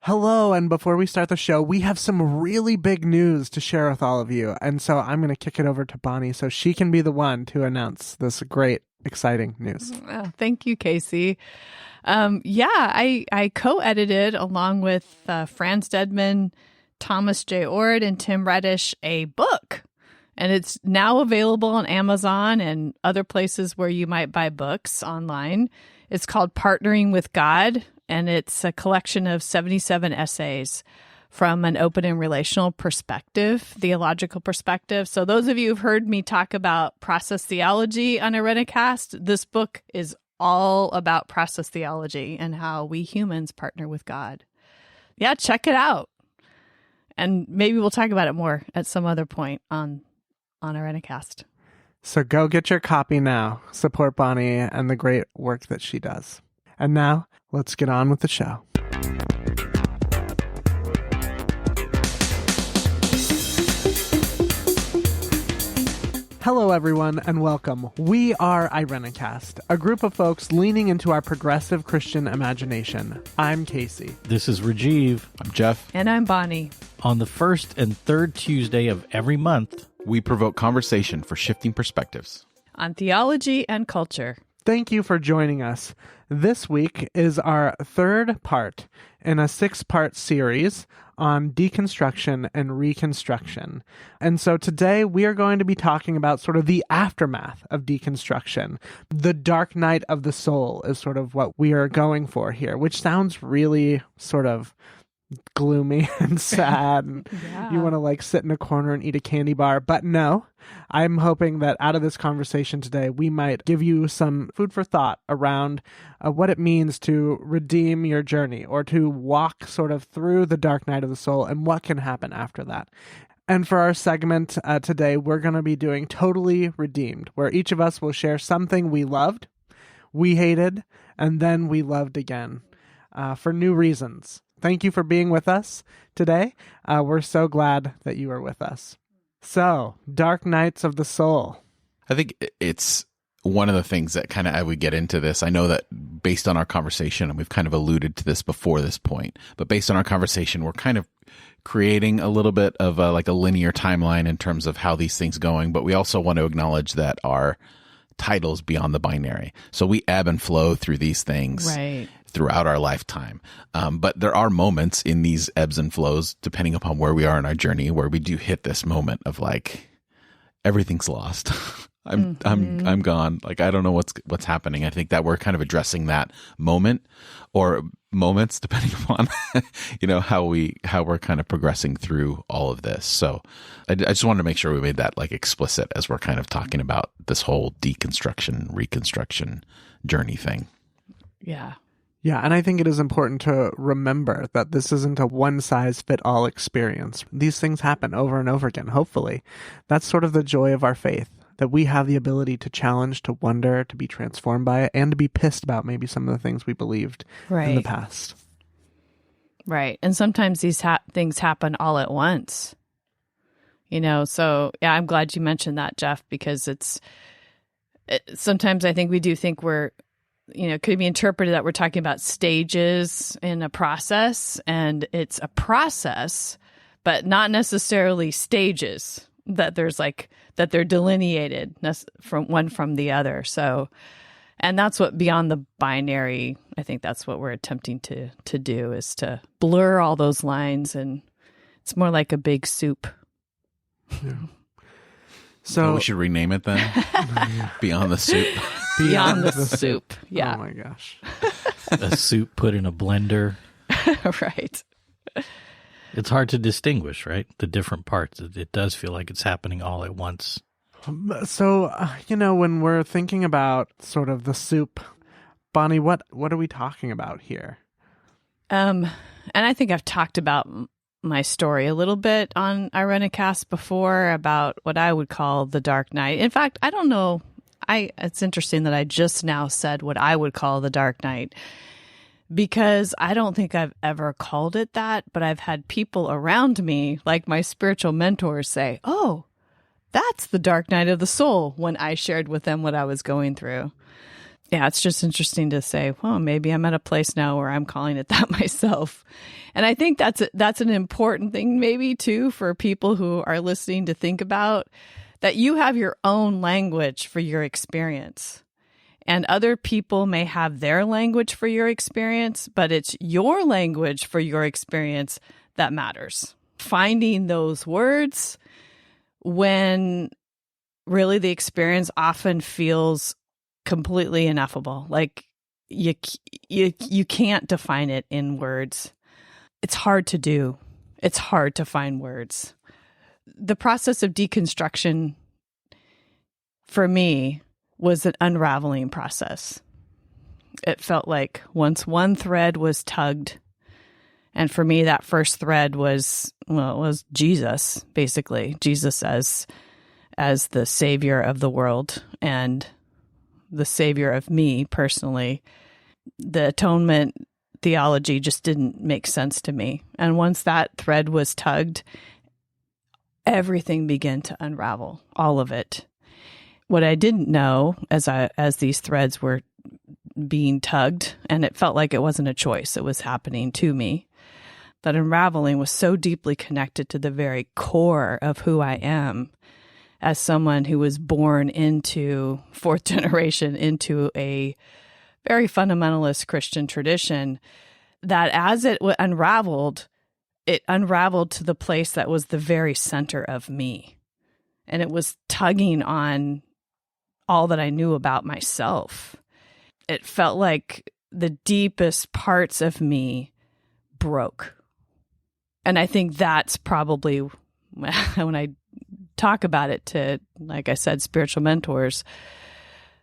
Hello, and before we start the show, we have some really big news to share with all of you. And so I'm going to kick it over to Bonnie so she can be the one to announce this great, exciting news. Oh, thank you, Casey. I co-edited along with Franz Dedman, Thomas J. Ord, and Tim Reddish a book. And it's now available on Amazon and other places where you might buy books online. It's called Partnering with God, and it's a collection of 77 essays from an open and relational perspective, theological perspective. So those of you who've heard me talk about process theology on Irencast, this book is all about process theology and how we humans partner with God. Yeah, check it out. And maybe we'll talk about it more at some other point on Irencast. So go get your copy now. Support Bonnie and the great work that she does. And now, let's get on with the show. Hello, everyone, and welcome. We are Irencast, a group of folks leaning into our progressive Christian imagination. I'm Casey. This is Rajiv. I'm Jeff. And I'm Bonnie. On the first and third Tuesday of every month, we provoke conversation for shifting perspectives on theology and culture. Thank you for joining us. This week is our third part in a 6-part series on deconstruction and reconstruction. And so today we are going to be talking about sort of the aftermath of deconstruction. The dark night of the soul is sort of what we are going for here, which sounds really sort of gloomy and sad. And you want to sit in a corner and eat a candy bar. But no, I'm hoping that out of this conversation today, we might give you some food for thought around what it means to redeem your journey or to walk sort of through the dark night of the soul and what can happen after that. And for our segment today, we're going to be doing Totally Redeemed, where each of us will share something we loved, we hated, and then we loved again for new reasons. Thank you for being with us today. We're so glad that you are with us. So, Dark Nights of the Soul. I think it's one of the things that kind of, as we get into this, I know that based on our conversation, and we've kind of alluded to this before this point, but based on our conversation, we're kind of creating a little bit of a linear timeline in terms of how these things going, but we also want to acknowledge that our titles beyond the binary. So we ebb and flow through these things. Right. Throughout our lifetime. But there are moments in these ebbs and flows, depending upon where we are in our journey, where we do hit this moment of everything's lost. I'm gone. I don't know what's happening. I think that we're kind of addressing that moment or moments, depending upon, how we're kind of progressing through all of this. So I just wanted to make sure we made that explicit as we're kind of talking about this whole deconstruction, reconstruction journey thing. Yeah. Yeah, and I think it is important to remember that this isn't a one-size-fit-all experience. These things happen over and over again, hopefully. That's sort of the joy of our faith, that we have the ability to challenge, to wonder, to be transformed by it, and to be pissed about maybe some of the things we believed in the past. Right, and sometimes these things happen all at once. So, yeah, I'm glad you mentioned that, Jeff, because sometimes I think we do think we're, it could be interpreted that we're talking about stages in a process, and it's a process, but not necessarily stages that that they're delineated from the other. So, and that's what beyond the binary, I think that's what we're attempting to do, is to blur all those lines, and it's more like a big soup. Yeah. So we should rename it then. Beyond the soup. Beyond the soup. Yeah. Oh my gosh. a soup put in a blender. Right. It's hard to distinguish, right? The different parts. It does feel like it's happening all at once. So, when we're thinking about sort of the soup, Bonnie, what are we talking about here? And I think I've talked about my story a little bit on Irencast before about what I would call the dark night. In fact, I don't know. It's interesting that I just now said what I would call the dark night, because I don't think I've ever called it that, but I've had people around me, like my spiritual mentors, say, "Oh, that's the dark night of the soul," when I shared with them what I was going through. Yeah, it's just interesting to say, well, maybe I'm at a place now where I'm calling it that myself. And I think that's an important thing maybe too for people who are listening to think about, that you have your own language for your experience. And other people may have their language for your experience, but it's your language for your experience that matters. Finding those words when really the experience often feels completely ineffable. Like you can't define it in words. It's hard to do. It's hard to find words. The process of deconstruction for me was an unraveling process. It felt like once one thread was tugged, and for me that first thread was Jesus, basically. Jesus as the savior of the world and the savior of me personally. The atonement theology just didn't make sense to me. And once that thread was tugged, everything began to unravel, all of it. What I didn't know as these threads were being tugged, and it felt like it wasn't a choice, it was happening to me, that unraveling was so deeply connected to the very core of who I am as someone who was born into fourth generation, into a very fundamentalist Christian tradition, that as it unraveled to the place that was the very center of me. And it was tugging on all that I knew about myself. It felt like the deepest parts of me broke. And I think that's probably when I talk about it to, like I said, spiritual mentors,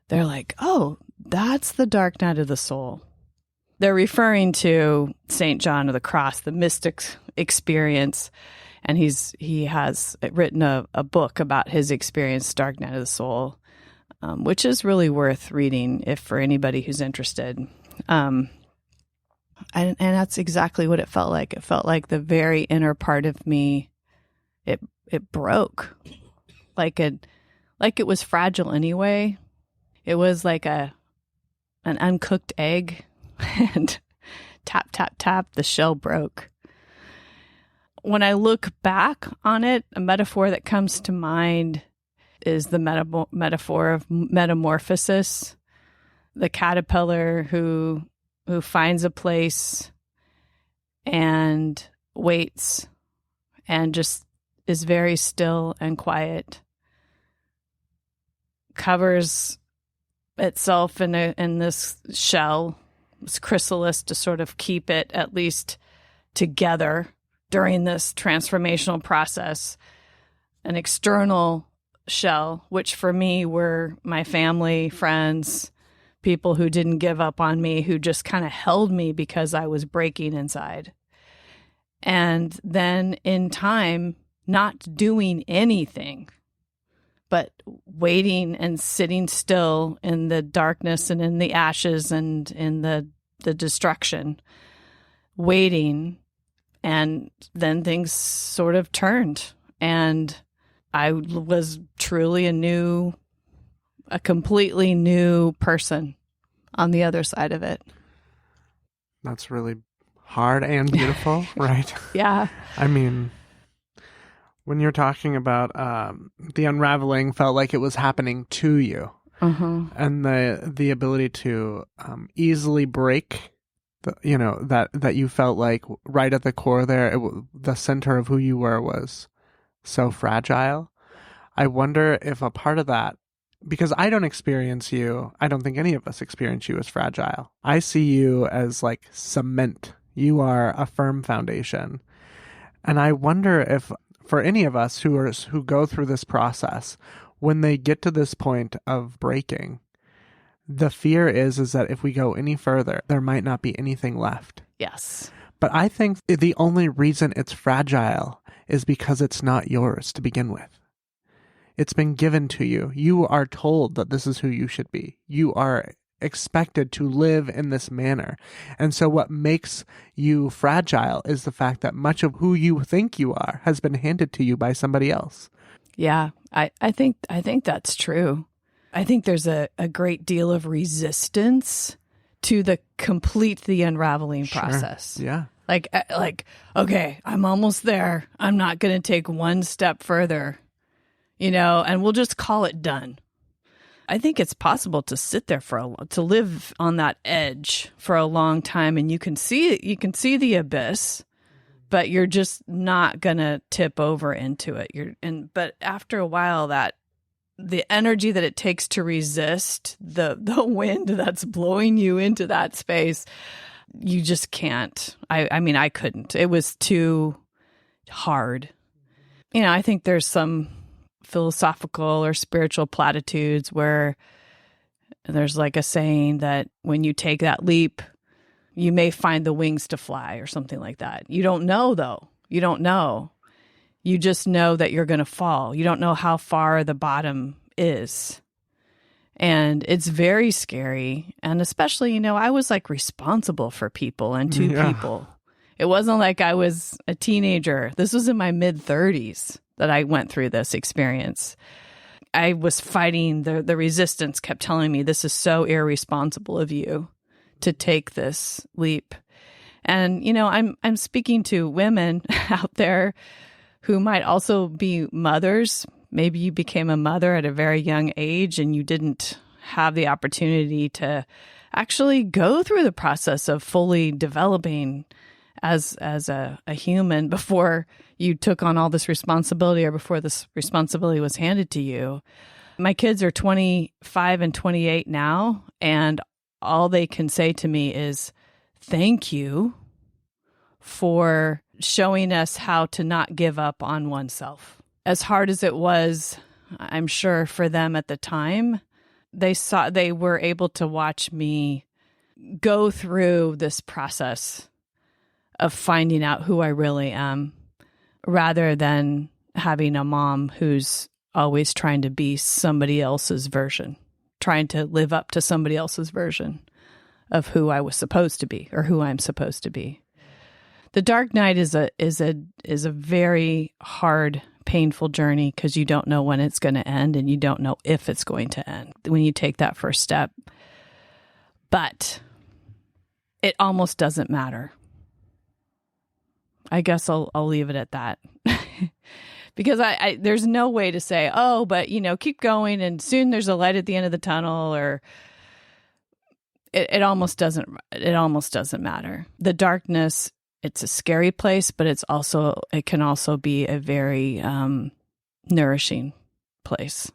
they're like, oh, that's the dark night of the soul. They're referring to St. John of the Cross, the mystic experience. And he has written a book about his experience, Dark Night of the Soul, which is really worth reading if for anybody who's interested. And that's exactly what it felt like. It felt like the very inner part of me, it broke, like it was fragile anyway. It was like an uncooked egg, and tap, tap, tap, the shell broke. When I look back on it, a metaphor that comes to mind is the metaphor of metamorphosis. The caterpillar who finds a place and waits and just is very still and quiet, covers itself in this shell, this chrysalis, to sort of keep it at least together during this transformational process. An external shell, which for me were my family, friends, people who didn't give up on me, who just kind of held me because I was breaking inside. And then in time, not doing anything, but waiting and sitting still in the darkness and in the ashes and in the destruction, waiting. And then things sort of turned, and I was truly a completely new person on the other side of it. That's really hard and beautiful, right? Yeah. I mean, when you're talking about the unraveling felt like it was happening to you, and the ability to easily break, that you felt like right at the core there, the center of who you were was so fragile. I wonder if a part of that, because I don't experience you, I don't think any of us experience you as fragile. I see you as like cement. You are a firm foundation. And I wonder if for any of us who go through this process, when they get to this point of breaking, the fear is that if we go any further, there might not be anything left. Yes. But I think the only reason it's fragile is because it's not yours to begin with. It's been given to you. You are told that this is who you should be. You are expected to live in this manner. And so what makes you fragile is the fact that much of who you think you are has been handed to you by somebody else. Yeah, I think that's true. I think there's a great deal of resistance to the unraveling process. Yeah. Like, okay, I'm almost there. I'm not going to take one step further, and we'll just call it done. I think it's possible to sit there to live on that edge for a long time, and you can see the abyss, but you're just not going to tip over into it. But after a while, that the energy that it takes to resist the wind that's blowing you into that space, you just can't. I mean, I couldn't. It was too hard. I think there's some philosophical or spiritual platitudes where there's like a saying that when you take that leap, you may find the wings to fly or something like that. You don't know, though. You don't know. You just know that you're going to fall. You don't know how far the bottom is. And it's very scary. And especially, I was like responsible for people and two people. It wasn't like I was a teenager. This was in my mid-30s that I went through this experience. I was fighting. The resistance kept telling me, this is so irresponsible of you to take this leap. And, I'm speaking to women out there who might also be mothers. Maybe you became a mother at a very young age and you didn't have the opportunity to actually go through the process of fully developing as a human before you took on all this responsibility or before this responsibility was handed to you. My kids are 25 and 28 now, and all they can say to me is, thank you for showing us how to not give up on oneself. As hard as it was, I'm sure for them at the time, they were able to watch me go through this process of finding out who I really am, rather than having a mom who's always trying to be somebody else's version, trying to live up to somebody else's version of who I was supposed to be or who I'm supposed to be. The dark night is a very hard, painful journey because you don't know when it's going to end and you don't know if it's going to end when you take that first step. But it almost doesn't matter. I guess I'll leave it at that. Because I there's no way to say, oh, but keep going and soon there's a light at the end of the tunnel, or it almost doesn't matter. The darkness, it's a scary place, but it can also be a very nourishing place.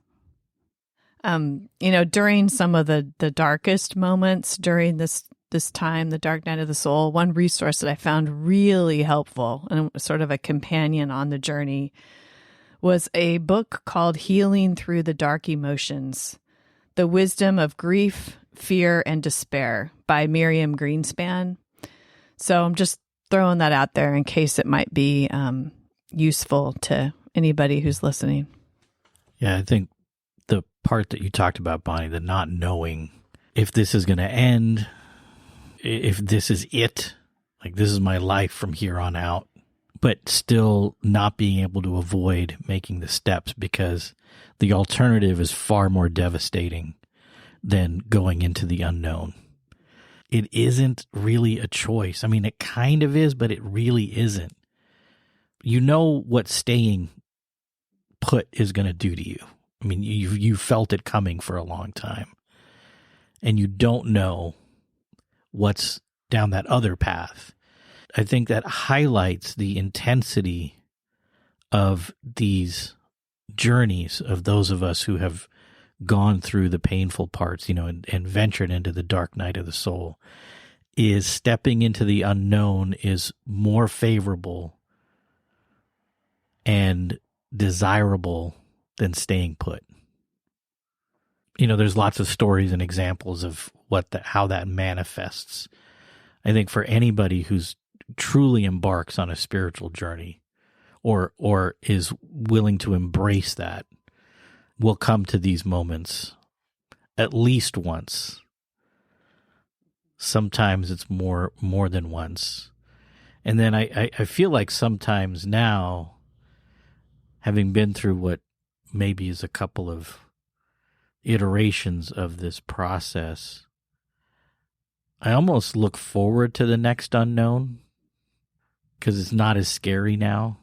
During some of the darkest moments during this time, the dark night of the soul, one resource that I found really helpful and sort of a companion on the journey was a book called Healing Through the Dark Emotions, The Wisdom of Grief, Fear, and Despair by Miriam Greenspan. So I'm just throwing that out there in case it might be useful to anybody who's listening. Yeah, I think the part that you talked about, Bonnie, the not knowing if this is going to end, if this is it, like this is my life from here on out, but still not being able to avoid making the steps because the alternative is far more devastating than going into the unknown. It isn't really a choice. I mean, it kind of is, but it really isn't. You know what staying put is going to do to you. I mean, you felt it coming for a long time, and you don't know what's down that other path. I think that highlights the intensity of these journeys of those of us who have gone through the painful parts, and ventured into the dark night of the soul, is stepping into the unknown is more favorable and desirable than staying put. There's lots of stories and examples of how that manifests. I think for anybody who's truly embarks on a spiritual journey or is willing to embrace that, will come to these moments at least once. Sometimes it's more than once. And then I feel like sometimes now, having been through what maybe is a couple of iterations of this process, I almost look forward to the next unknown because it's not as scary now.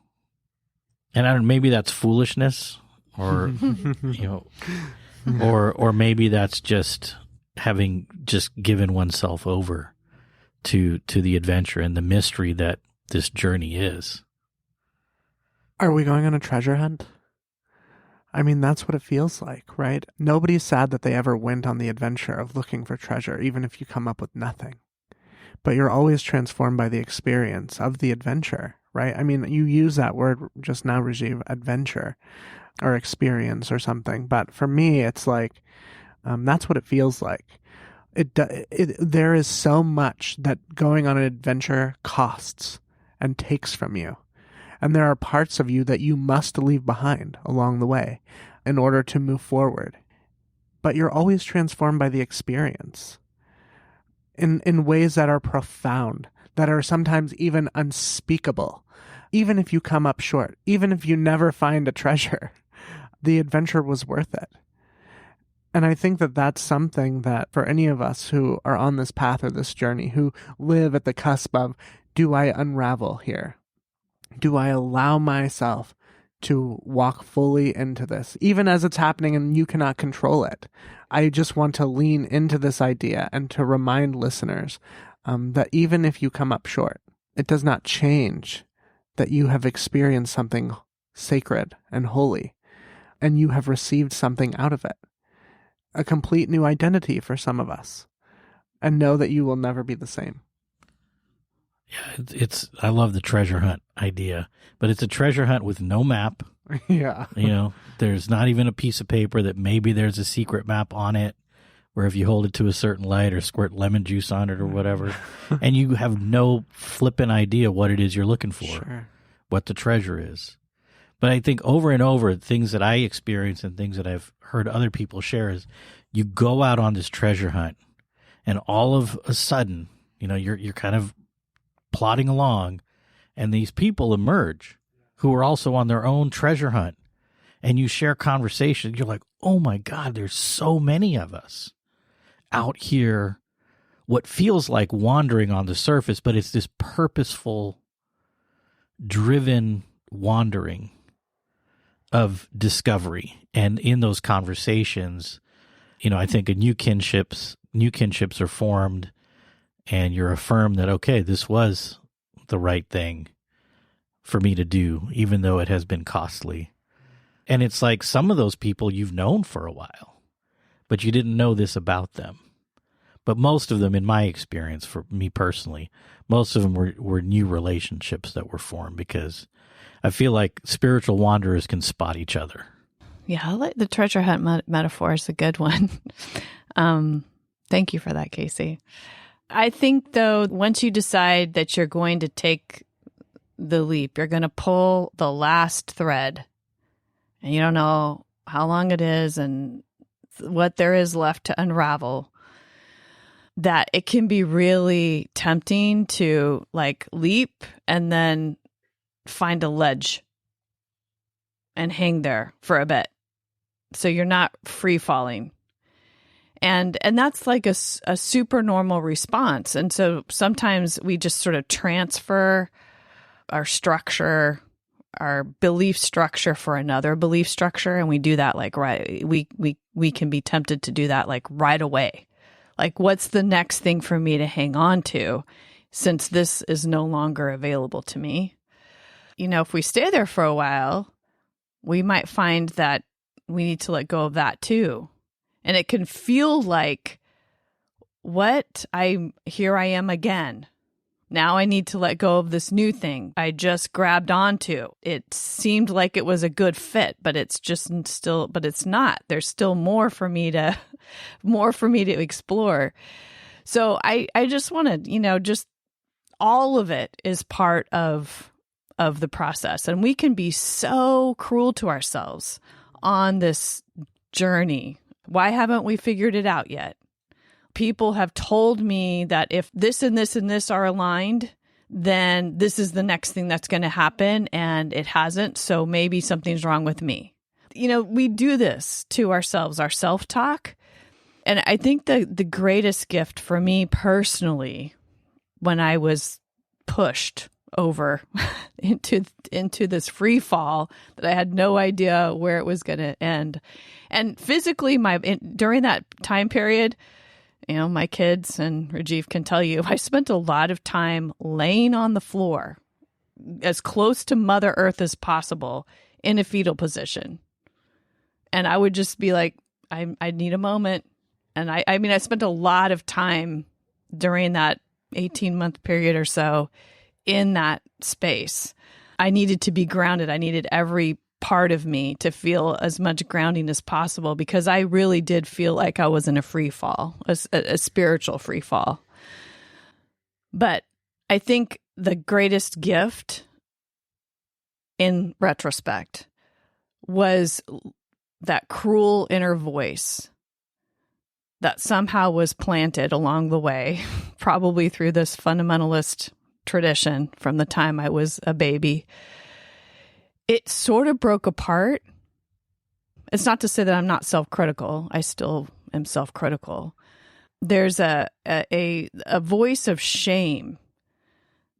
And I don't, maybe that's foolishness, or or maybe that's just having just given oneself over to the adventure and the mystery that this journey is. Are we going on a treasure hunt? I mean, that's what it feels like, right? Nobody's sad that they ever went on the adventure of looking for treasure, even if you come up with nothing. But you're always transformed by the experience of the adventure, right? I mean, you use that word just now, Rajiv, adventure or experience or something. But for me, it's like, that's what it feels like. There is so much that going on an adventure costs and takes from you. And there are parts of you that you must leave behind along the way in order to move forward. But you're always transformed by the experience in ways that are profound, that are sometimes even unspeakable. Even if you come up short, even if you never find a treasure, the adventure was worth it. And I think that that's something that for any of us who are on this path or this journey, who live at the cusp of, do I unravel here? Do I allow myself to walk fully into this, even as it's happening and you cannot control it? I just want to lean into this idea and to remind listeners that even if you come up short, it does not change that you have experienced something sacred and holy, and you have received something out of it, a complete new identity for some of us, and know that you will never be the same. Yeah, I love the treasure hunt idea, but it's a treasure hunt with no map. Yeah. There's not even a piece of paper that maybe there's a secret map on it, where if you hold it to a certain light or squirt lemon juice on it or whatever, and you have no flipping idea what it is you're looking for, Sure. What the treasure is. But I think over and over, things that I experience and things that I've heard other people share is you go out on this treasure hunt, and all of a sudden, you're kind of plodding along, and these people emerge who are also on their own treasure hunt, and you share conversation. You're like, oh my God, there's so many of us out here, what feels like wandering on the surface, but it's this purposeful, driven wandering of discovery. And in those conversations, I think new kinships are formed, and you're affirmed that, okay, this was the right thing for me to do, even though it has been costly. And it's like some of those people you've known for a while, but you didn't know this about them. But most of them, in my experience, for me personally, most of them were new relationships that were formed, because I feel like spiritual wanderers can spot each other. Yeah, I like the treasure hunt metaphor. Is a good one. Thank you for that, Casey. I think, though, once you decide that you're going to take the leap, you're going to pull the last thread, and you don't know how long it is and what there is left to unravel, that it can be really tempting to leap and then find a ledge and hang there for a bit. So you're not free falling. And that's like a super normal response. And so sometimes we just sort of transfer our structure, our belief structure for another belief structure. And we do that right. We can be tempted to do that right away. What's the next thing for me to hang on to, since this is no longer available to me? If we stay there for a while, we might find that we need to let go of that too. And it can feel like, here I am again. Now I need to let go of this new thing I just grabbed onto. It seemed like it was a good fit, but it's not. There's still more for me to explore. So I just want to, just all of it is part of the process. And we can be so cruel to ourselves on this journey. Why haven't we figured it out yet? People have told me that if this and this and this are aligned, then this is the next thing that's going to happen, and it hasn't. So maybe something's wrong with me. we do this to ourselves, our self-talk. And I think the greatest gift for me personally, when I was pushed over into this free fall that I had no idea where it was going to end. And physically, during that time period, my kids and Rajiv can tell you, I spent a lot of time laying on the floor as close to Mother Earth as possible in a fetal position. And I would just be like, I need a moment. And I spent a lot of time during that 18-month period or so in that space. I needed to be grounded. I needed every part of me to feel as much grounding as possible, because I really did feel like I was in a free fall, a spiritual free fall. But I think the greatest gift in retrospect was that cruel inner voice that somehow was planted along the way, probably through this fundamentalist tradition from the time I was a baby. It sort of broke apart. It's not to say that I'm not self-critical. I still am self-critical. There's a voice of shame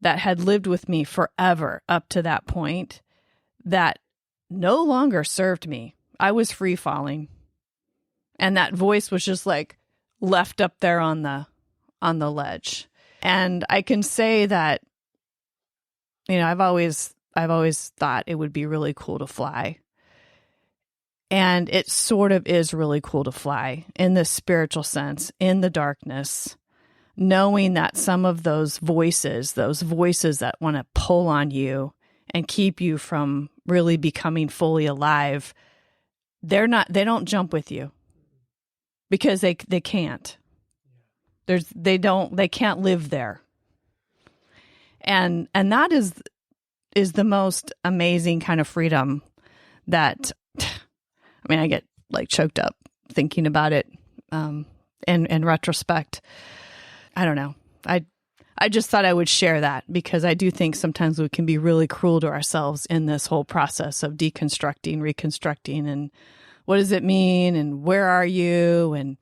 that had lived with me forever up to that point that no longer served me. I was free falling. And that voice was just like left up there on the ledge. And I can say that, I've always thought it would be really cool to fly. And it sort of is really cool to fly in this spiritual sense, in the darkness, knowing that some of those voices that want to pull on you and keep you from really becoming fully alive, they don't jump with you. Because they can't. They can't live there. And that is the most amazing kind of freedom that, I get like choked up thinking about it in retrospect. I don't know. I just thought I would share that, because I do think sometimes we can be really cruel to ourselves in this whole process of deconstructing, reconstructing, and what does it mean? And where are you? And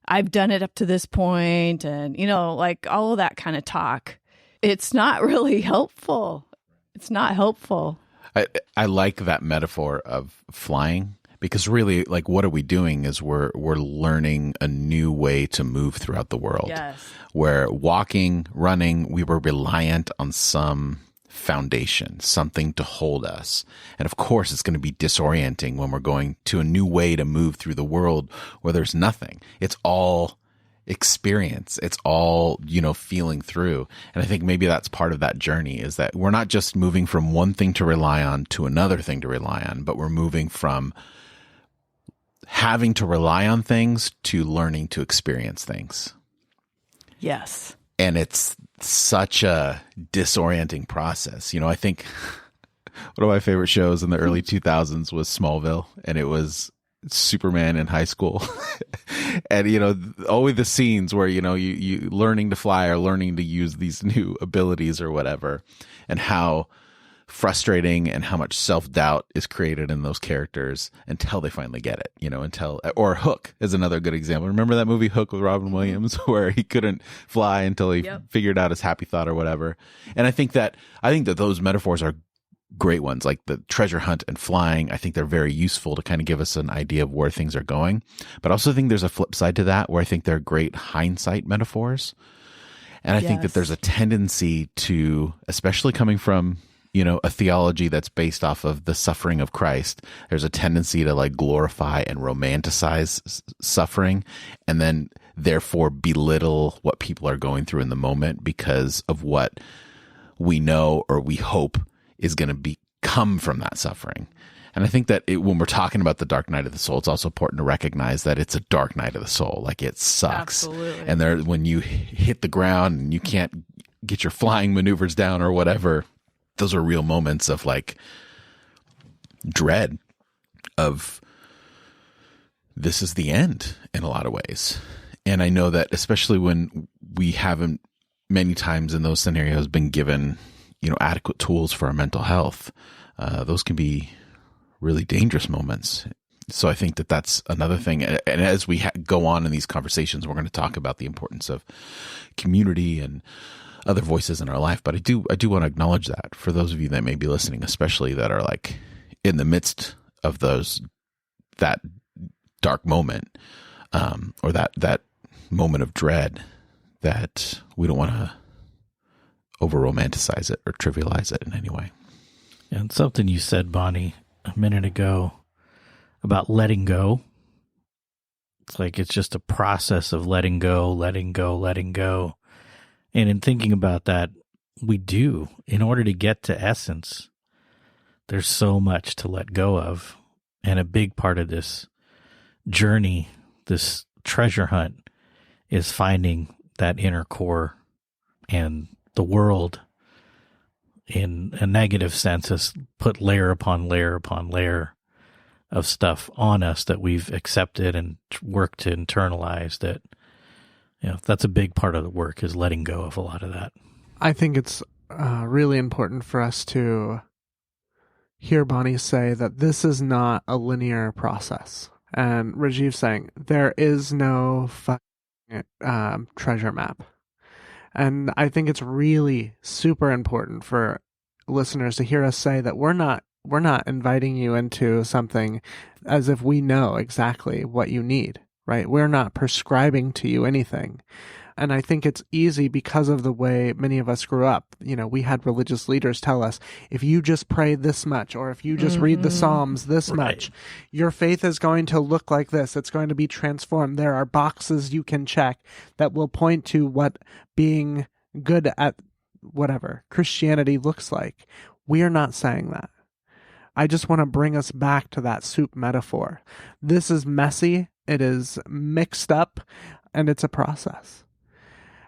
I've done it up to this point. And, like all of that kind of talk. It's not really helpful. It's not helpful. I like that metaphor of flying, because really, like, what are we doing is we're learning a new way to move throughout the world. Yes. Where walking, running, we were reliant on some foundation, something to hold us. And of course, it's going to be disorienting when we're going to a new way to move through the world where there's nothing. It's all experience. It's all, feeling through. And I think maybe that's part of that journey, is that we're not just moving from one thing to rely on to another thing to rely on, but we're moving from having to rely on things to learning to experience things. Yes. And it's such a disorienting process. I think one of my favorite shows in the early 2000s was Smallville, and it was Superman in high school. And, always the scenes where, you learning to fly or learning to use these new abilities or whatever, and how frustrating and how much self-doubt is created in those characters until they finally get it, or Hook is another good example. Remember that movie Hook with Robin Williams, where he couldn't fly until he figured out his happy thought or whatever. And I think that those metaphors are great ones, like the treasure hunt and flying. I think they're very useful to kind of give us an idea of where things are going. But I also think there's a flip side to that, where I think they're great hindsight metaphors. And I think that there's a tendency to, especially coming from, a theology that's based off of the suffering of Christ, there's a tendency to like glorify and romanticize suffering, and then therefore belittle what people are going through in the moment because of what we know or we hope is going to come from that suffering. And I think that when we're talking about the dark night of the soul, it's also important to recognize that it's a dark night of the soul. Like, it sucks. Absolutely. And when you hit the ground and you can't get your flying maneuvers down or whatever, those are real moments of like dread of this is the end in a lot of ways. And I know that especially when we haven't many times in those scenarios been given, adequate tools for our mental health, those can be really dangerous moments. So I think that that's another thing. And as we go on in these conversations, we're going to talk about the importance of community and other voices in our life. But I do want to acknowledge that for those of you that may be listening, especially that are like in the midst of that dark moment, or that moment of dread, that we don't want to over romanticize it or trivialize it in any way. And something you said, Bonnie, a minute ago about letting go. It's like it's just a process of letting go, letting go, letting go. And in thinking about that, we do, in order to get to essence, there's so much to let go of. And a big part of this journey, this treasure hunt, is finding that inner core. And the world, in a negative sense, has put layer upon layer upon layer of stuff on us that we've accepted and worked to internalize. That, that's a big part of the work, is letting go of a lot of that. I think it's really important for us to hear Bonnie say that this is not a linear process. And Rajiv saying there is no treasure map. And I think it's really super important for listeners to hear us say that we're not inviting you into something as if we know exactly what you need, right? We're not prescribing to you anything. And I think it's easy because of the way many of us grew up. We had religious leaders tell us, if you just pray this much, or if you just read the Psalms this much, your faith is going to look like this. It's going to be transformed. There are boxes you can check that will point to what being good at whatever Christianity looks like. We are not saying that. I just want to bring us back to that soup metaphor. This is messy. It is mixed up, and it's a process.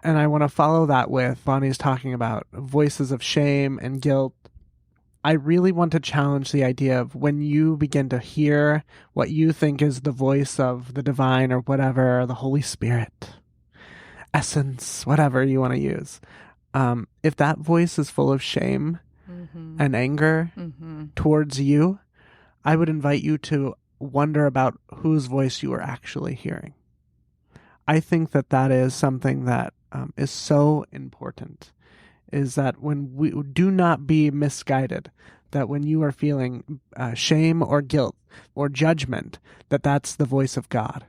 And I want to follow that with Bonnie's talking about voices of shame and guilt. I really want to challenge the idea of when you begin to hear what you think is the voice of the divine or whatever, the Holy Spirit, essence, whatever you want to use. If that voice is full of shame and anger towards you, I would invite you to wonder about whose voice you are actually hearing. I think that is something that is so important, is that when we do not be misguided, that when you are feeling shame or guilt or judgment, that's the voice of God.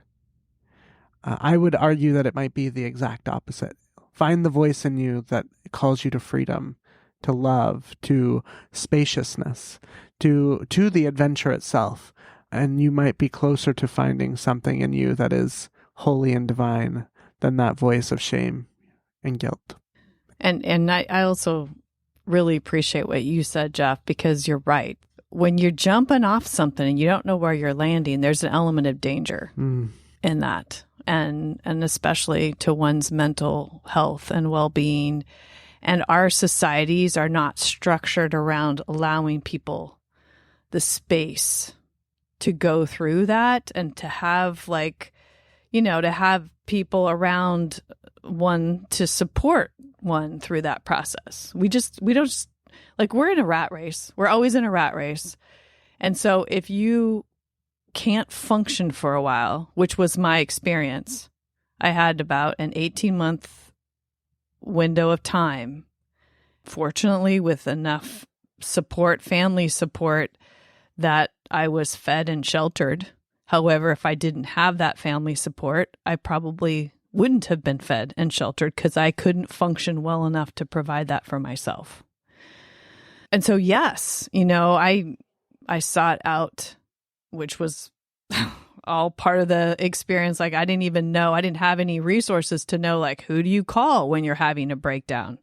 I would argue that it might be the exact opposite. Find the voice in you that calls you to freedom, to love, to spaciousness, to the adventure itself. And you might be closer to finding something in you that is holy and divine than that voice of shame and guilt. And I also really appreciate what you said, Jeff, because you're right. When you're jumping off something and you don't know where you're landing, there's an element of danger in that. And especially to one's mental health and well-being. And our societies are not structured around allowing people the space to go through that and to have to have people around one to support one through that process. We don't we're in a rat race. We're always in a rat race. And so if you can't function for a while, which was my experience, I had about an 18-month window of time, fortunately with enough support, family support, that I was fed and sheltered. However, if I didn't have that family support, I probably wouldn't have been fed and sheltered because I couldn't function well enough to provide that for myself. And so, yes, I sought out, which was all part of the experience. I didn't even know, I didn't have any resources to know, who do you call when you're having a breakdown?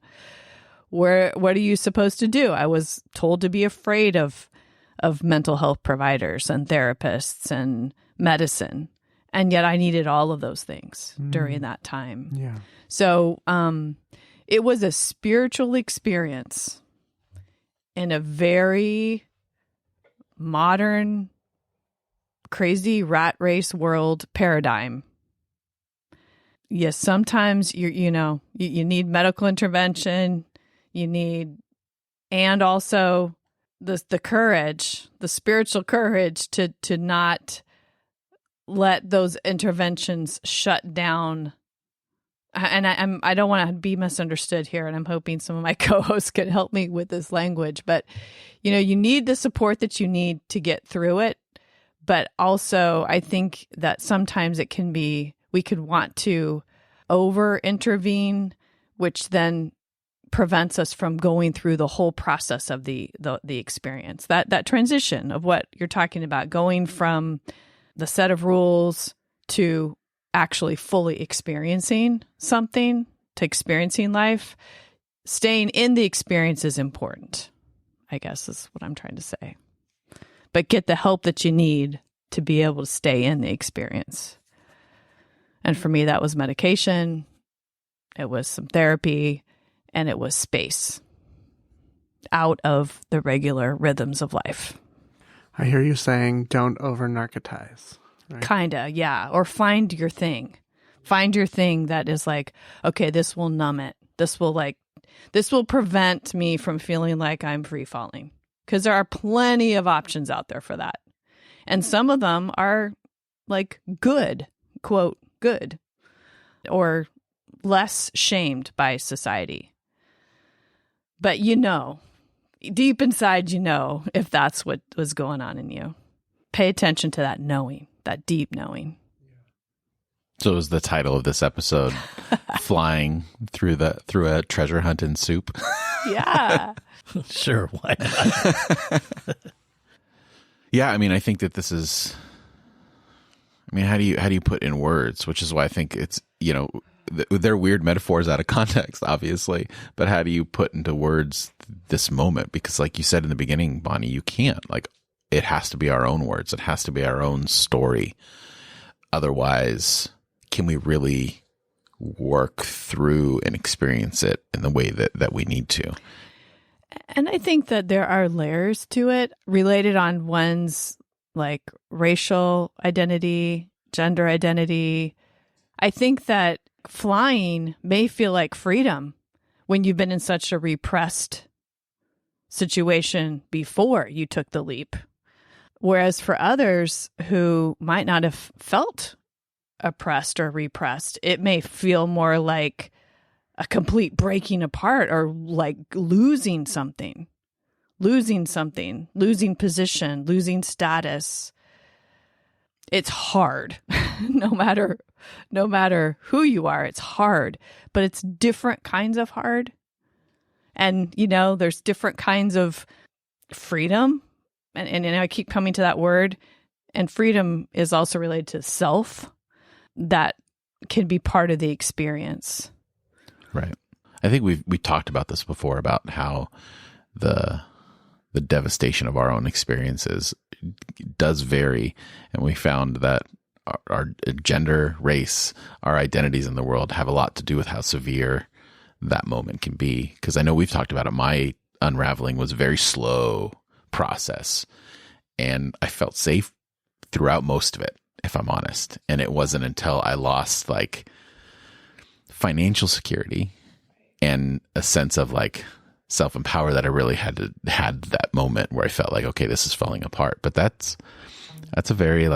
What are you supposed to do? I was told to be afraid of mental health providers and therapists and medicine. And yet I needed all of those things during that time. Yeah. So it was a spiritual experience in a very modern, crazy rat race world paradigm. Yes, sometimes you need medical intervention. And also the courage, the spiritual courage to not let those interventions shut down. And I don't want to be misunderstood here, and I'm hoping some of my co-hosts can help me with this language. But you need the support that you need to get through it. But also, I think that sometimes it can be, we could want to over intervene, which then prevents us from going through the whole process of the experience. That transition of what you're talking about, going from the set of rules to actually fully experiencing something, to experiencing life. Staying in the experience is important, I guess is what I'm trying to say. But get the help that you need to be able to stay in the experience. And for me, that was medication, it was some therapy, and it was space out of the regular rhythms of life. I hear you saying don't over-narcotize. Right? Kinda, yeah. Or find your thing. Find your thing that is like, okay, this will numb it. This will prevent me from feeling like I'm free falling. Because there are plenty of options out there for that. And some of them are like good, quote, good, or less shamed by society. But deep inside, if that's what was going on in you. Pay attention to that knowing, that deep knowing. So is the title of this episode flying through a treasure hunt in soup? Yeah. Sure, why not? Yeah, I mean, I think that this is, how do you put in words, which is why I think it's, they're weird metaphors out of context, obviously, but how do you put into words this moment? Because like you said in the beginning, Bonnie, you can't, it has to be our own words. It has to be our own story. Otherwise, can we really work through and experience it in the way that we need to? And I think that there are layers to it related on one's like racial identity, gender identity. I think that flying may feel like freedom when you've been in such a repressed situation before you took the leap. Whereas for others who might not have felt oppressed or repressed, it may feel more like a complete breaking apart or like losing something, losing position, losing status. It's hard. no matter who you are, it's hard, but it's different kinds of hard. And, there's different kinds of freedom. And I keep coming to that word. And freedom is also related to self that can be part of the experience. Right. I think we talked about this before, about how the devastation of our own experiences does vary. And we found that our gender, race, our identities in the world have a lot to do with how severe that moment can be. Because I know we've talked about it. My unraveling was a very slow process. And I felt safe throughout most of it, if I'm honest. And it wasn't until I lost financial security and a sense of self-empower that I really had that moment where I felt like, okay, this is falling apart. But that's a very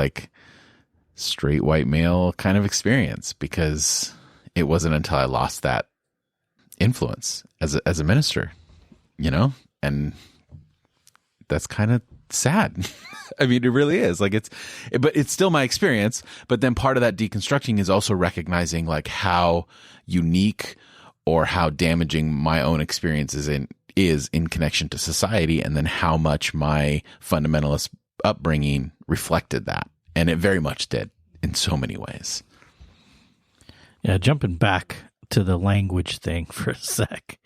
straight white male kind of experience, because it wasn't until I lost that influence as a minister, and that's kind of sad. I mean, it really is. But it's still my experience. But then part of that deconstructing is also recognizing how unique or how damaging my own experience is in connection to society, and then how much my fundamentalist upbringing reflected that. And it very much did in so many ways. Yeah, jumping back to the language thing for a sec.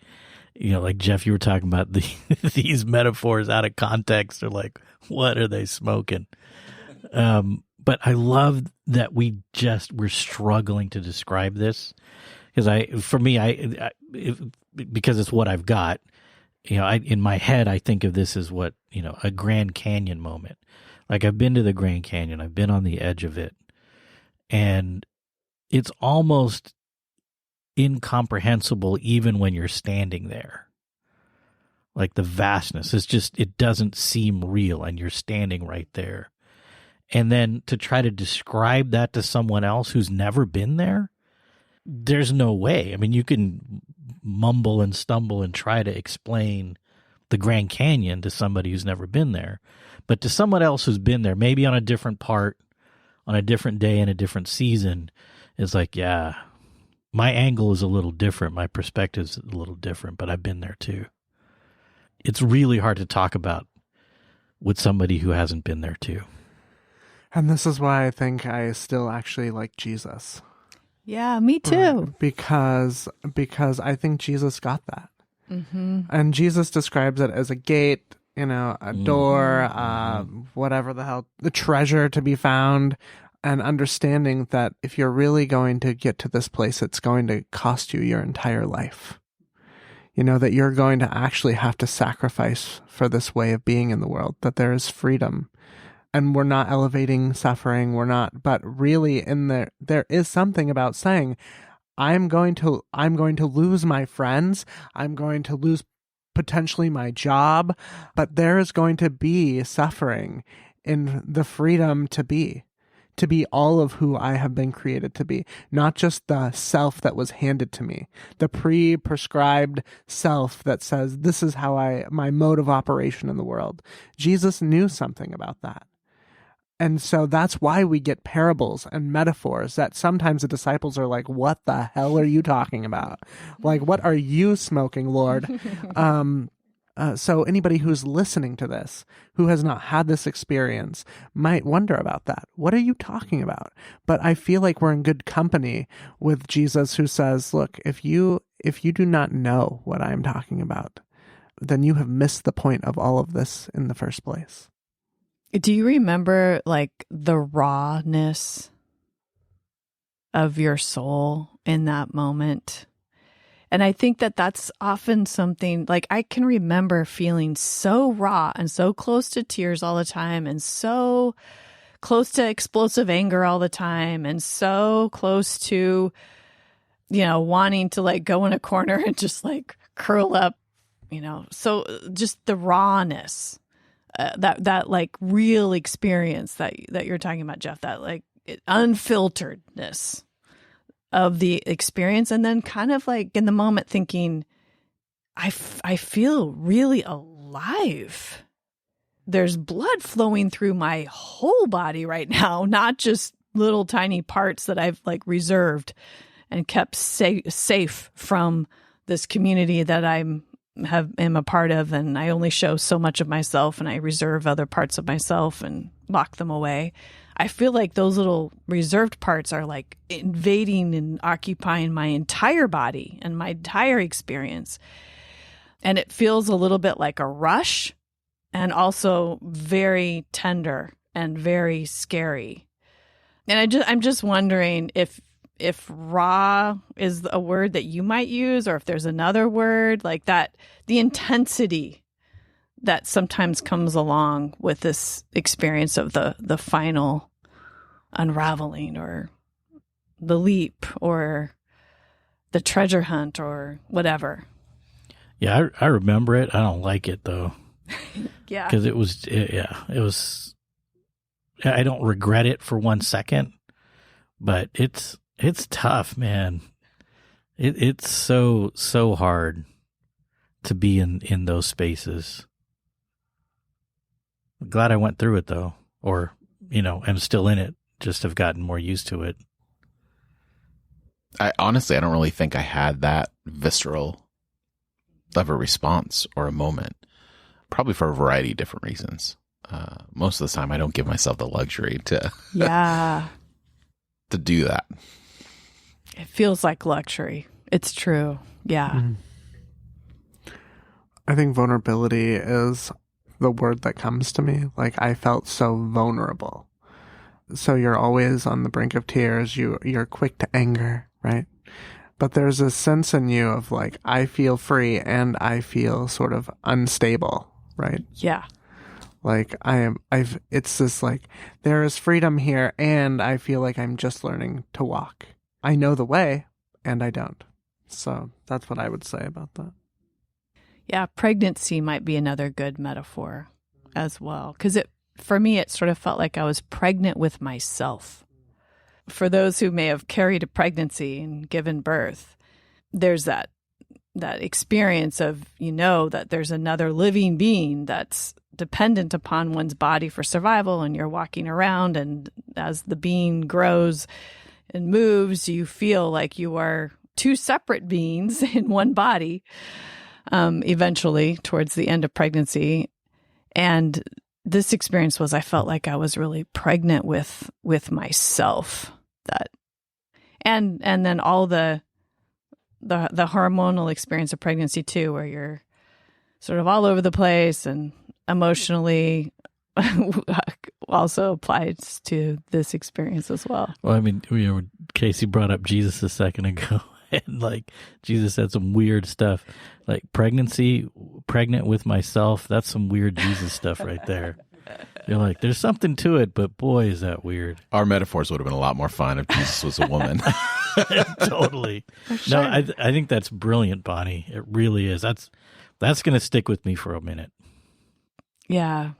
Jeff, you were talking about these metaphors out of context are what are they smoking? But I love that we're struggling to describe this, because because it's what I've got. In my head, I think of this as what, a Grand Canyon moment. I've been to the Grand Canyon, I've been on the edge of it, and it's almost incomprehensible even when you're standing there. like the vastness. It's just, it doesn't seem real, and you're standing right there. And then to try to describe that to someone else who's never been there, there's no way. I mean, you can mumble and stumble and try to explain the Grand Canyon to somebody who's never been there. But to someone else who's been there, maybe on a different part, on a different day in a different season, it's like, yeah, my angle is a little different. My perspective's a little different, but I've been there too. It's really hard to talk about with somebody who hasn't been there too. And this is why I think I still actually like Jesus. Yeah, me too. Right? Because I think Jesus got that. Mm-hmm. And Jesus describes it as a gate, a door, whatever the hell, the treasure to be found, and understanding that if you're really going to get to this place, it's going to cost you your entire life. That you're going to actually have to sacrifice for this way of being in the world, that there is freedom. And we're not elevating suffering, but really there is something about saying, I'm going to lose my friends, I'm going to lose potentially my job, but there is going to be suffering in the freedom to be all of who I have been created to be, not just the self that was handed to me, the prescribed self that says, this is how my mode of operation in the world. Jesus knew something about that. And so that's why we get parables and metaphors that sometimes the disciples are like, what the hell are you talking about? Like, what are you smoking, Lord? So anybody who's listening to this, who has not had this experience, might wonder about that. What are you talking about? But I feel like we're in good company with Jesus, who says, look, if you do not know what I'm talking about, then you have missed the point of all of this in the first place. Do you remember like the rawness of your soul in that moment? And I think that that's often something, like I can remember feeling so raw and so close to tears all the time, and so close to explosive anger all the time, and so close to, wanting to like go in a corner and just like curl up, so just the rawness. That like real experience that you're talking about, Jeff, that like unfilteredness of the experience, and then kind of like in the moment thinking, I feel really alive. There's blood flowing through my whole body right now, not just little tiny parts that I've like reserved and kept safe from this community that am a part of, and I only show so much of myself, and I reserve other parts of myself and lock them away. I feel like those little reserved parts are like invading and occupying my entire body and my entire experience. And it feels a little bit like a rush, and also very tender and very scary. And I'm just wondering if raw is a word that you might use, or if there's another word like that, the intensity that sometimes comes along with this experience of the final unraveling, or the leap, or the treasure hunt, or whatever. Yeah, I remember it. I don't like it though. Yeah. Because it was, I don't regret it for 1 second, but it's tough, man. It's so hard to be in those spaces. I'm glad I went through it though, or I'm still in it. Just have gotten more used to it. I don't really think I had that visceral of a response or a moment. Probably for a variety of different reasons. Most of the time, I don't give myself the luxury to to do that. It feels like luxury. It's true. Yeah. Mm-hmm. I think vulnerability is the word that comes to me. Like, I felt so vulnerable. So you're always on the brink of tears. You're quick to anger, right? But there's a sense in you of like, I feel free and I feel sort of unstable, right? Yeah. Like it's this like, there is freedom here, and I feel like I'm just learning to walk. I know the way and I don't. So that's what I would say about that. Yeah, pregnancy might be another good metaphor as well. Because for me, it sort of felt like I was pregnant with myself. For those who may have carried a pregnancy and given birth, there's that experience of, that there's another living being that's dependent upon one's body for survival, and you're walking around, and as the being grows and moves, you feel like you are two separate beings in one body, eventually towards the end of pregnancy. And this experience was, I felt like I was really pregnant with myself. And then all the hormonal experience of pregnancy too, where you're sort of all over the place and emotionally also applies to this experience as well. Well, I mean, Casey brought up Jesus a second ago, and like Jesus said some weird stuff, like pregnant with myself. That's some weird Jesus stuff right there. You're like, there's something to it, but boy, is that weird. Our metaphors would have been a lot more fun if Jesus was a woman. Totally. Sure. No, I think that's brilliant, Bonnie. It really is. That's going to stick with me for a minute. Yeah.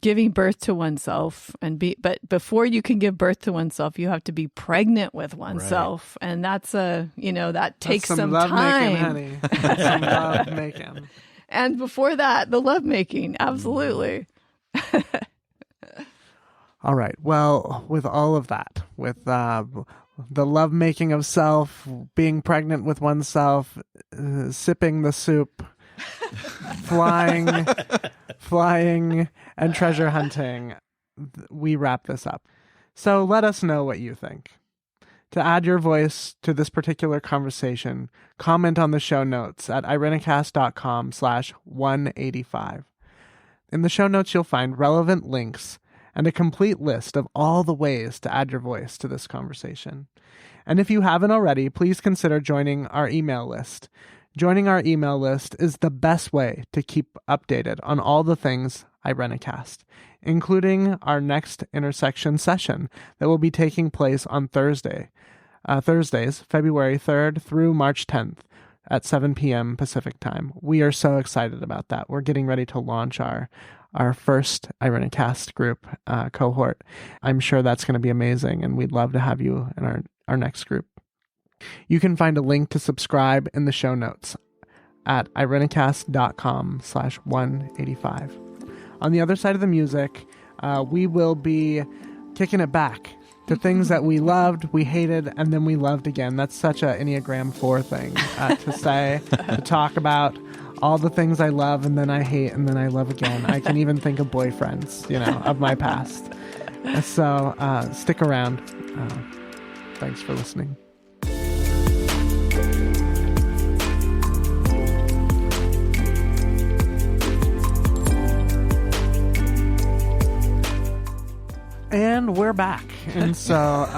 Giving birth to oneself but before you can give birth to oneself, you have to be pregnant with oneself. Right. And that's that takes some time. Making, honey. Some love making. And before that, the love making. Absolutely. All right. Well, with all of that, with the love making of self, being pregnant with oneself, sipping the soup, flying, and treasure hunting, we wrap this up. So let us know what you think. To add your voice to this particular conversation, comment on the show notes at irencast.com/185. In the show notes, you'll find relevant links and a complete list of all the ways to add your voice to this conversation. And if you haven't already, please consider joining our email list. Joining our email list is the best way to keep updated on all the things Irencast, including our next intersection session that will be taking place on Thursdays, February 3rd through March 10th at 7 p.m. Pacific time. We are so excited about that. We're getting ready to launch our first Irencast group cohort. I'm sure that's going to be amazing, and we'd love to have you in our next group. You can find a link to subscribe in the show notes at irencast.com/185. On the other side of the music, we will be kicking it back to things that we loved, we hated, and then we loved again. That's such a Enneagram 4 thing to say, to talk about all the things I love and then I hate and then I love again. I can even think of boyfriends, of my past. So stick around. Thanks for listening. And we're back. And so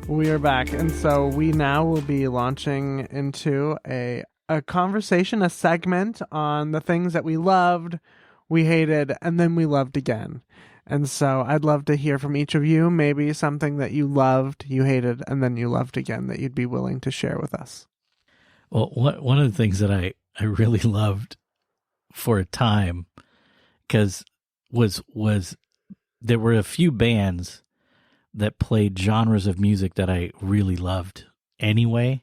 we are back. And so we now will be launching into a conversation, a segment on the things that we loved, we hated, and then we loved again. And so I'd love to hear from each of you, maybe something that you loved, you hated, and then you loved again that you'd be willing to share with us. Well, one of the things that I really loved for a time, because was there were a few bands that played genres of music that I really loved anyway,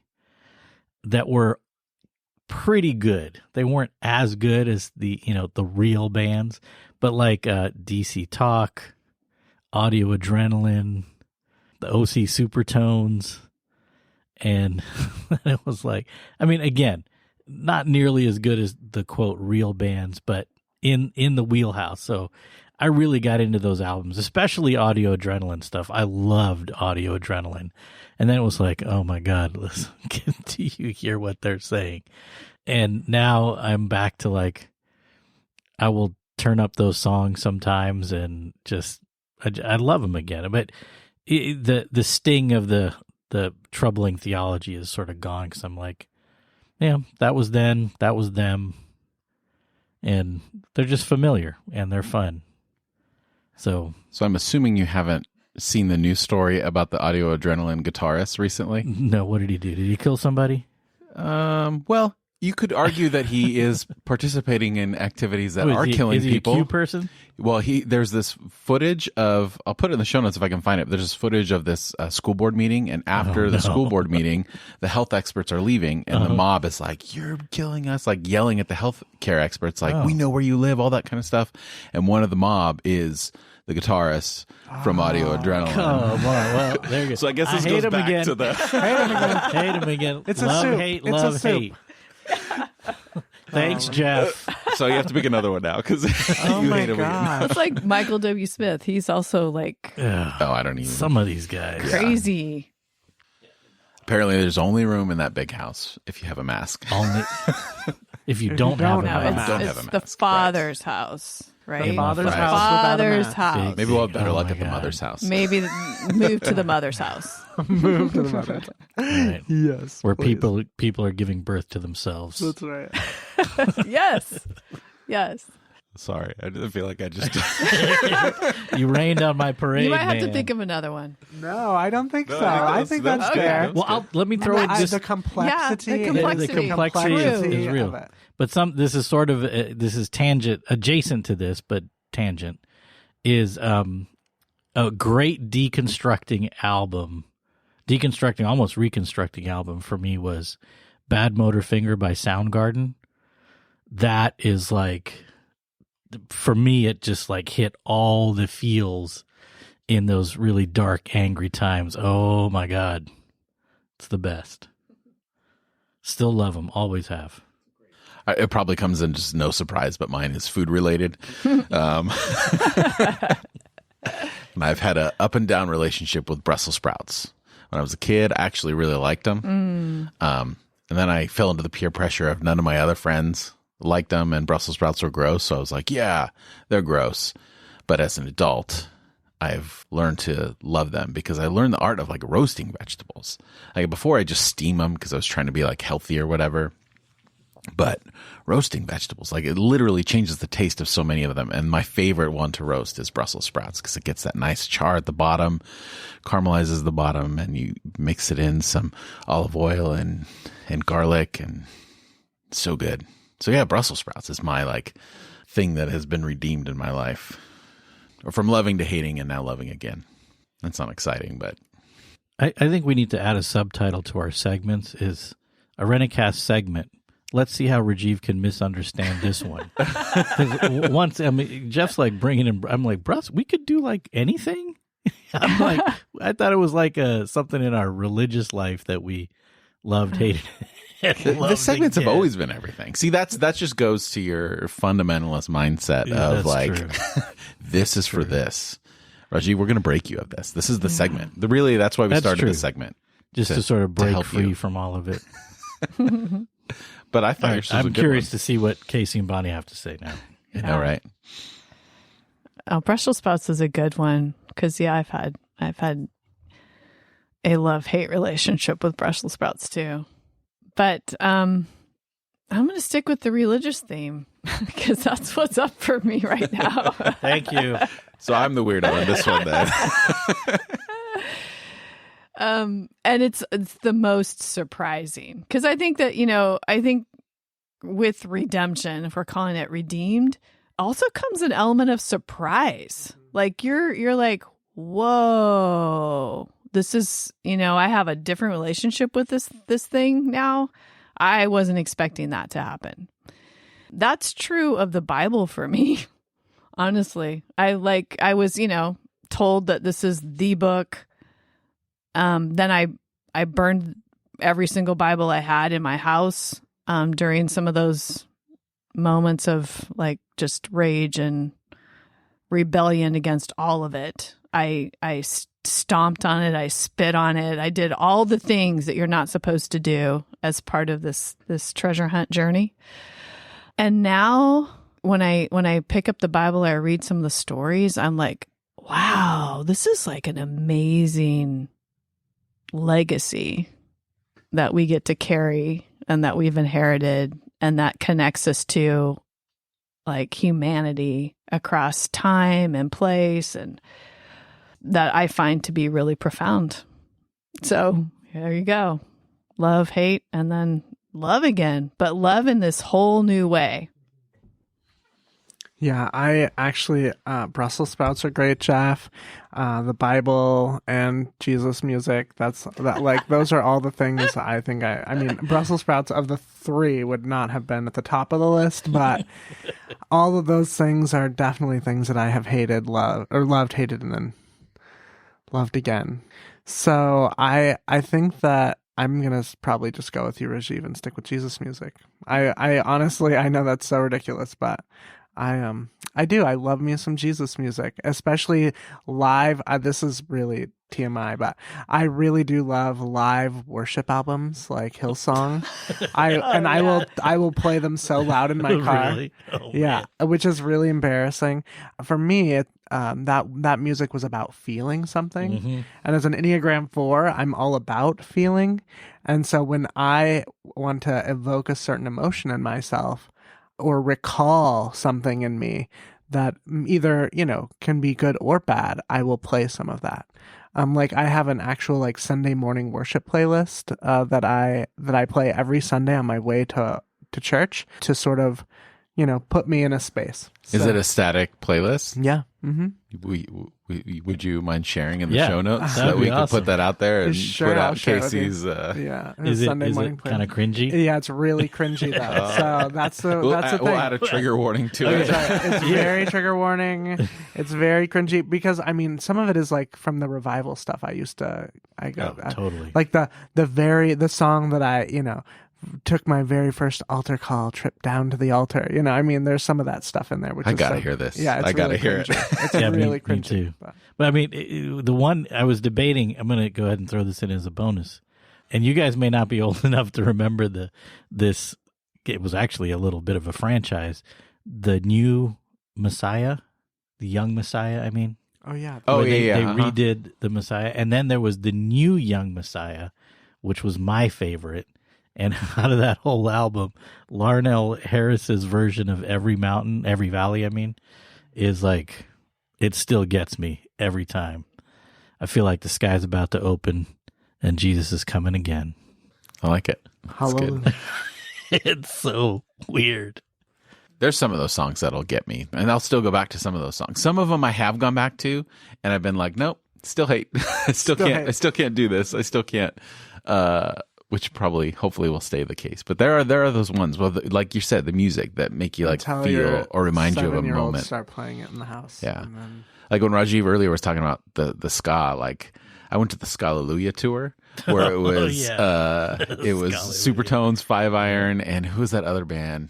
that were pretty good. They weren't as good as the real bands, but like DC Talk, Audio Adrenaline, the OC Supertones, and it was like, I mean, again, not nearly as good as the quote real bands, but in the wheelhouse. So I really got into those albums, especially Audio Adrenaline stuff. I loved Audio Adrenaline. And then it was like, oh my God, listen, do you hear what they're saying? And now I'm back to like, I will turn up those songs sometimes and just, I love them again. But the sting of the troubling theology is sort of gone, because I'm like, yeah, that was then, that was them. And they're just familiar and they're fun. So I'm assuming you haven't seen the news story about the Audio Adrenaline guitarist recently? No, what did he do? Did he kill somebody? Well, You could argue that he is participating in activities that are killing people. Is he a Q person? Well, there's this footage of, I'll put it in the show notes if I can find it. There's this footage of this school board meeting, and after the school board meeting, the health experts are leaving, and the mob is like, "You're killing us!" Like yelling at the health care experts, like, "We know where you live," all that kind of stuff. And one of the mob is the guitarist from Audio Adrenaline. Come on, well, there you go. So I guess this goes back to the hate him again. It's a love, soup. hate, It's love, a soup. hate. Thanks, Jeff. So you have to pick another one now because Oh you my hate him again. god. It's like Michael W. Smith. He's also like Ugh, Oh, I don't even. some of these guys. crazy. Apparently, there's only room in that big house if you have a mask. Only if you don't have a don't have a mask. Don't have It's a the mask, father's house, right? The Father's Right. house without a Father's mask. house. Maybe we'll have better Oh luck my at the God. mother's house. Maybe move to the mother's house. Move to the mother. Right. Yes. Where please. people are giving birth to themselves. That's right. Yes. Yes. Sorry, I didn't feel like I just. You rained on my parade. You might have to man. think of another one. No, I don't think No, so. I I think think that's that's fair. good. Well, let me throw in The just complexity. Yeah, the complexity. The complexity is real. of it. But this is sort of this is adjacent to this, but tangent is a great deconstructing almost reconstructing album for me was Bad Motor Finger by Soundgarden. That is like, for me, it just like hit all the feels in those really dark, angry times. Oh my God, it's the best. Still love them, always have. It probably comes in just no surprise, but mine is food related. And I've had a up and down relationship with Brussels sprouts. When I was a kid, I actually really liked them. And then I fell into the peer pressure of none of my other friends liked them, and Brussels sprouts were gross. So I was like, yeah, they're gross. But as an adult, I've learned to love them because I learned the art of like roasting vegetables. Like before, I just steam them because I was trying to be like healthy or whatever. But roasting vegetables, like it literally changes the taste of so many of them. And my favorite one to roast is Brussels sprouts because it gets that nice char at the bottom, caramelizes the bottom, and you mix it in some olive oil and garlic, and it's so good. So yeah, Brussels sprouts is my like thing that has been redeemed in my life, or from loving to hating and now loving again. That's not exciting, but I think we need to add a subtitle to our segments is a Irencast segment. Let's see how Rajiv can misunderstand this one. 'Cause once, I mean, Jeff's like bringing in, I'm like, Bruss, we could do like anything. I'm like, I thought it was like something in our religious life that we loved, hated. the segments have always been everything. See, that just goes to your fundamentalist mindset of that's like, true. this is for this. Rajiv, we're going to break you of this. This is the segment. Really, that's why we That's started true. the segment. just to sort of to break help free you. from all of it. But I thought yours was a I'm good curious one. to see what Casey and Bonnie have to say now. I know, right? Oh, Brussels sprouts is a good one because I've had a love-hate relationship with Brussels sprouts too. But I'm going to stick with the religious theme because that's what's up for me right now. Thank you. So I'm the weirdo in this one then. And it's the most surprising because I think that, I think with redemption, if we're calling it redeemed, also comes an element of surprise. Like you're like, whoa, this is, I have a different relationship with this thing now. I wasn't expecting that to happen. That's true of the Bible for me. Honestly, I was, told that this is the book. Then I burned every single Bible I had in my house during some of those moments of like just rage and rebellion against all of it. I stomped on it. I spit on it. I did all the things that you're not supposed to do as part of this treasure hunt journey. And now when I pick up the Bible, I read some of the stories, I'm like, wow, this is like an amazing legacy that we get to carry and that we've inherited, and that connects us to like humanity across time and place, and that I find to be really profound. So there you go. Love, hate, and then love again, but love in this whole new way. Yeah, I actually, Brussels sprouts are great, Jeff. The Bible and Jesus music, those are all the things I think I mean, Brussels sprouts of the three would not have been at the top of the list, but all of those things are definitely things that I have loved, hated, and then loved again. So I think that I'm going to probably just go with you, Rajiv, and stick with Jesus music. I honestly, I know that's so ridiculous, but I do. I love me some Jesus music, especially live. This is really TMI, but I really do love live worship albums like Hillsong. I will play them so loud in my car. Really? Oh, yeah, man. which is really embarrassing for me. That music was about feeling something, Mm-hmm. and as an Enneagram 4, I'm all about feeling, and so when I want to evoke a certain emotion in myself, or recall something in me that either, can be good or bad, I will play some of that. Like I have an actual like Sunday morning worship playlist that I play every Sunday on my way to church to sort of, put me in a space. Is So- it a static playlist? Yeah. Mm-hmm. Would you mind sharing in the Yeah, show notes so that'd that we be can awesome. put that out there and Sure, put I'll out share it with you. Casey's? Yeah. Is it Sunday morning kind of cringy? Yeah, it's really cringy though. So that's the We'll thing. add a trigger warning to That's it. right. It's very trigger warning. It's very cringy because some of it is like from the revival stuff I go Totally. like the song that I took my very first altar call trip down to the altar. There's some of that stuff in there. Which I is gotta like- hear this. Yeah, it's I gotta really hear it. cringy. It's Yeah, really me cringy. too. But- But I mean, the one I was debating, I'm going to go ahead and throw this in as a bonus. And you guys may not be old enough to remember this. It was actually a little bit of a franchise. The new Messiah, the young Messiah, I mean. Oh yeah. Oh, where they yeah. redid the Messiah. And then there was the new young Messiah, which was my favorite. And out of that whole album, Larnell Harris's version of Every Mountain, Every Valley, I mean, is like, it still gets me every time. I feel like the sky's about to open and Jesus is coming again. I like it. That's good. Hallelujah. It's so weird. There's some of those songs that'll get me, and I'll still go back to some of those songs. Some of them I have gone back to, and I've been like, nope, still hate. I still can't do this. I still can't. Which probably, hopefully, will stay the case. But there are those ones, well, like you said, the music that make you like Until feel your or remind you of a 7-year-olds moment. Start playing it in the house. Yeah. And then... Like when Rajiv earlier was talking about the ska, like I went to the Scallelujah tour where it was it was Scallelujah. Supertones, 5 Iron, and who was that other band?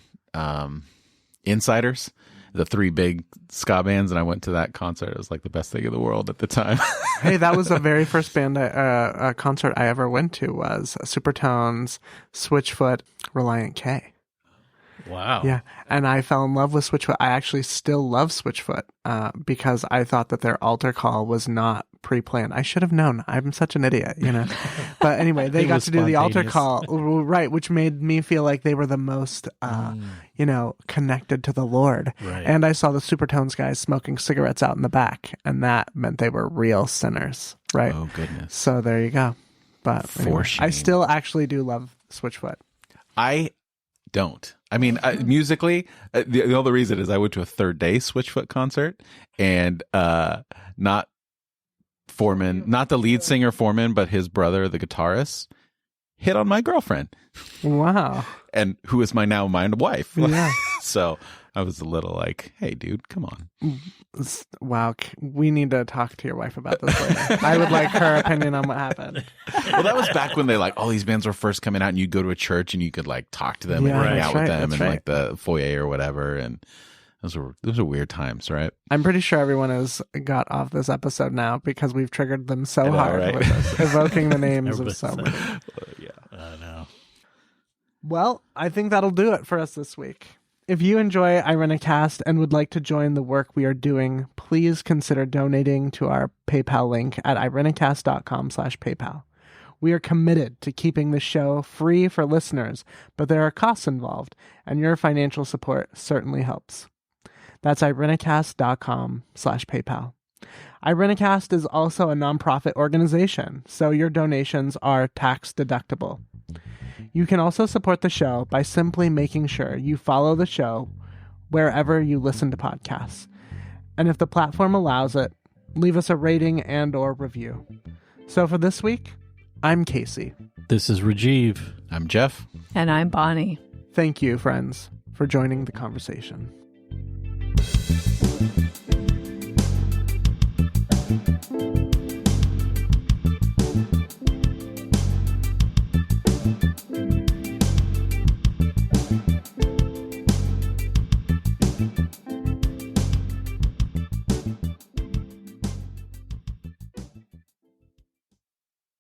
Insiders, the 3 big ska bands, and I went to that concert. It was like the best thing in the world at the time. Hey, that was the very first band concert I ever went to was Supertones, Switchfoot, Reliant K. Wow. Yeah, and I fell in love with Switchfoot. I actually still love Switchfoot because I thought that their altar call was not pre-planned. I should have known. I'm such an idiot, But anyway, they It got was to do the altar spontaneous. call, right, which made me feel like they were the most, connected to the Lord. Right. And I saw the Supertones guys smoking cigarettes out in the back, and that meant they were real sinners, right? Oh goodness. So there you go. But For anyway, I shame. still actually do love Switchfoot. I don't. I mean, musically, the only reason is I went to a Third Day Switchfoot concert, and not Foreman, not the lead singer Foreman, but his brother, the guitarist, hit on my girlfriend, Wow. and who is my wife. Yeah. So I was a little like, "Hey, dude, come on." Wow. We need to talk to your wife about this later. I would like her opinion on what happened. Well, that was back when all these bands were first coming out, and you'd go to a church and you could like talk to them Yeah, and hang that's out with right, them that's in right. like the foyer or whatever, and those were weird times, right? I'm pretty sure everyone has got off this episode now because we've triggered them so I know, hard right? with this, evoking the names of Everybody's so many. Yeah. I know. Well, I think that'll do it for us this week. If you enjoy Irencast and would like to join the work we are doing, please consider donating to our PayPal link at irencast.com/PayPal. We are committed to keeping the show free for listeners, but there are costs involved, and your financial support certainly helps. That's irencast.com/PayPal. Irencast is also a nonprofit organization, so your donations are tax deductible. You can also support the show by simply making sure you follow the show wherever you listen to podcasts. And if the platform allows it, leave us a rating and or review. So for this week, I'm Casey. This is Rajiv. I'm Jeff. And I'm Bonnie. Thank you, friends, for joining the conversation.